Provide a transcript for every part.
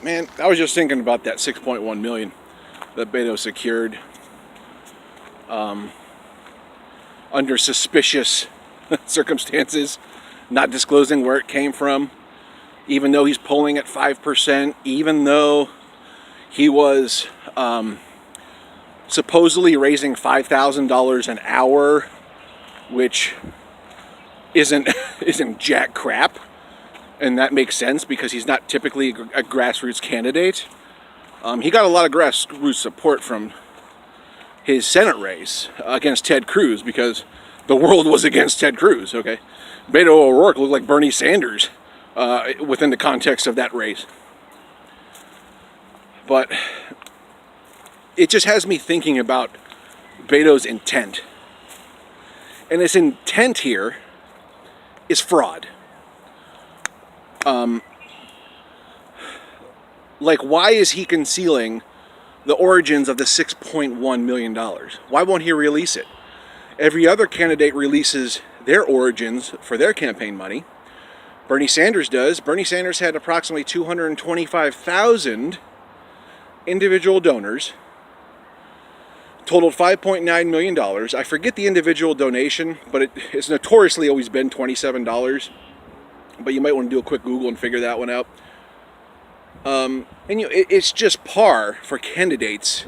Man, I was just thinking about that 6.1 million that Beto secured under suspicious circumstances, not disclosing where it came from, even though he's polling at 5%, even though he was supposedly raising $5,000 an hour, which isn't jack crap. And that makes sense because he's not typically a grassroots candidate. He got a lot of grassroots support from his Senate race against Ted Cruz because the world was against Ted Cruz, okay? Beto O'Rourke looked like Bernie Sanders within the context of that race. But it just has me thinking about Beto's intent. And his intent here is fraud. Like, why is he concealing the origins of the $6.1 million? Why won't he release it? Every other candidate releases their origins for their campaign money. Bernie Sanders does. Bernie Sanders had approximately 225,000 individual donors, totaled $5.9 million. I forget the individual donation, but it's notoriously always been $27. But you might want to do a quick Google and figure that one out. And it's just par for candidates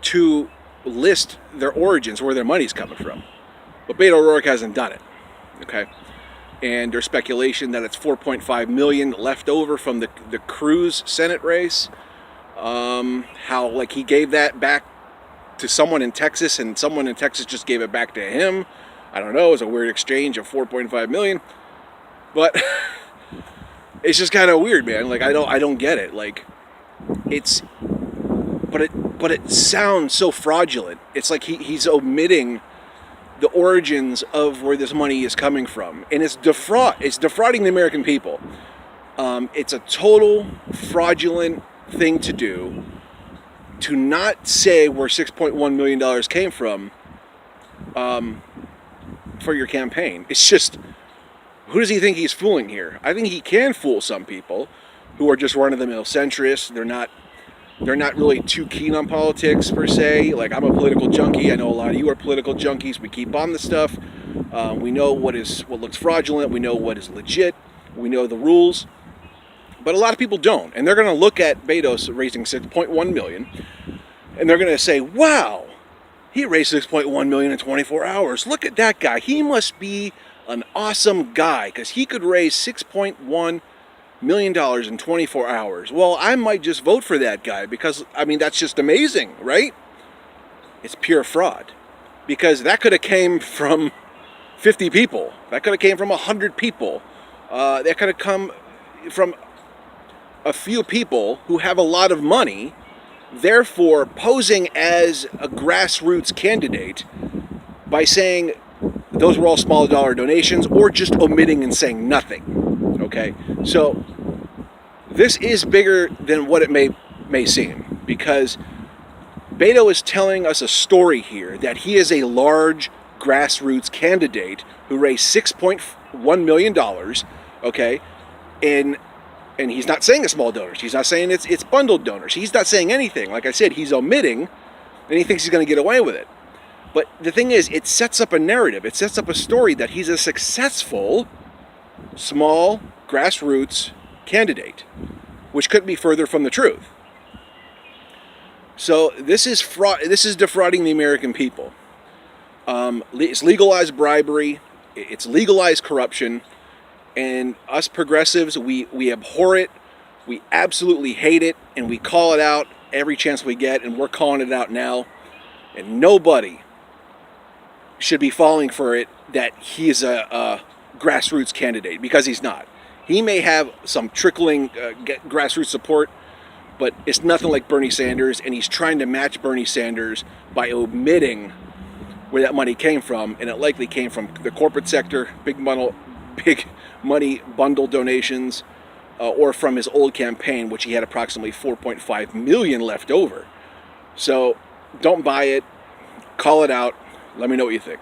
to list their origins, where their money's coming from. But Beto O'Rourke hasn't done it. Okay, and there's speculation that it's 4.5 million left over from the Cruz Senate race. How like he gave that back to someone in Texas, and someone in Texas just gave it back to him. I don't know. It was a weird exchange of 4.5 million. But it's just kind of weird, man. Like I don't get it. Like but it sounds so fraudulent. It's like he's omitting the origins of where this money is coming from, and it's defrauding the American people. It's a total fraudulent thing to do, to not say where $6.1 million came from for your campaign. It's just, who does he think he's fooling here? I think he can fool some people who are just run-of-the-mill centrists. They're not really too keen on politics per se. Like, I'm a political junkie. I know a lot of you are political junkies. We keep on the stuff. We know what looks fraudulent. We know what is legit. We know the rules. But a lot of people don't. And they're going to look at Beto raising $6.1 million, and they're going to say, wow, he raised $6.1 million in 24 hours. Look at that guy. He must be an awesome guy because he could raise $6.1 million in 24 hours. Well, I might just vote for that guy because, I mean, that's just amazing, right? It's pure fraud, because that could have came from 50 people. That could have came from 100 people. That could have come from a few people who have a lot of money, therefore posing as a grassroots candidate by saying those were all small dollar donations, or just omitting and saying nothing. Okay, so this is bigger than what it may seem, because Beto is telling us a story here that he is a large grassroots candidate who raised $6.1 million, okay, and he's not saying it's small donors. He's not saying it's bundled donors. He's not saying anything. Like I said, he's omitting, and he thinks he's going to get away with it. But the thing is, it sets up a narrative. It sets up a story that he's a successful, small, grassroots candidate, which couldn't be further from the truth. So this is fraud. This is defrauding the American people. It's legalized bribery. It's legalized corruption. And us progressives, we abhor it. We absolutely hate it, and we call it out every chance we get, and we're calling it out now. And nobody should be falling for it that he is a grassroots candidate, because he's not. He may have some trickling grassroots support, but it's nothing like Bernie Sanders, and he's trying to match Bernie Sanders by omitting where that money came from, and it likely came from the corporate sector, big money bundle donations, or from his old campaign, which he had approximately 4.5 million left over. So don't buy it. Call it out. Let me know what you think.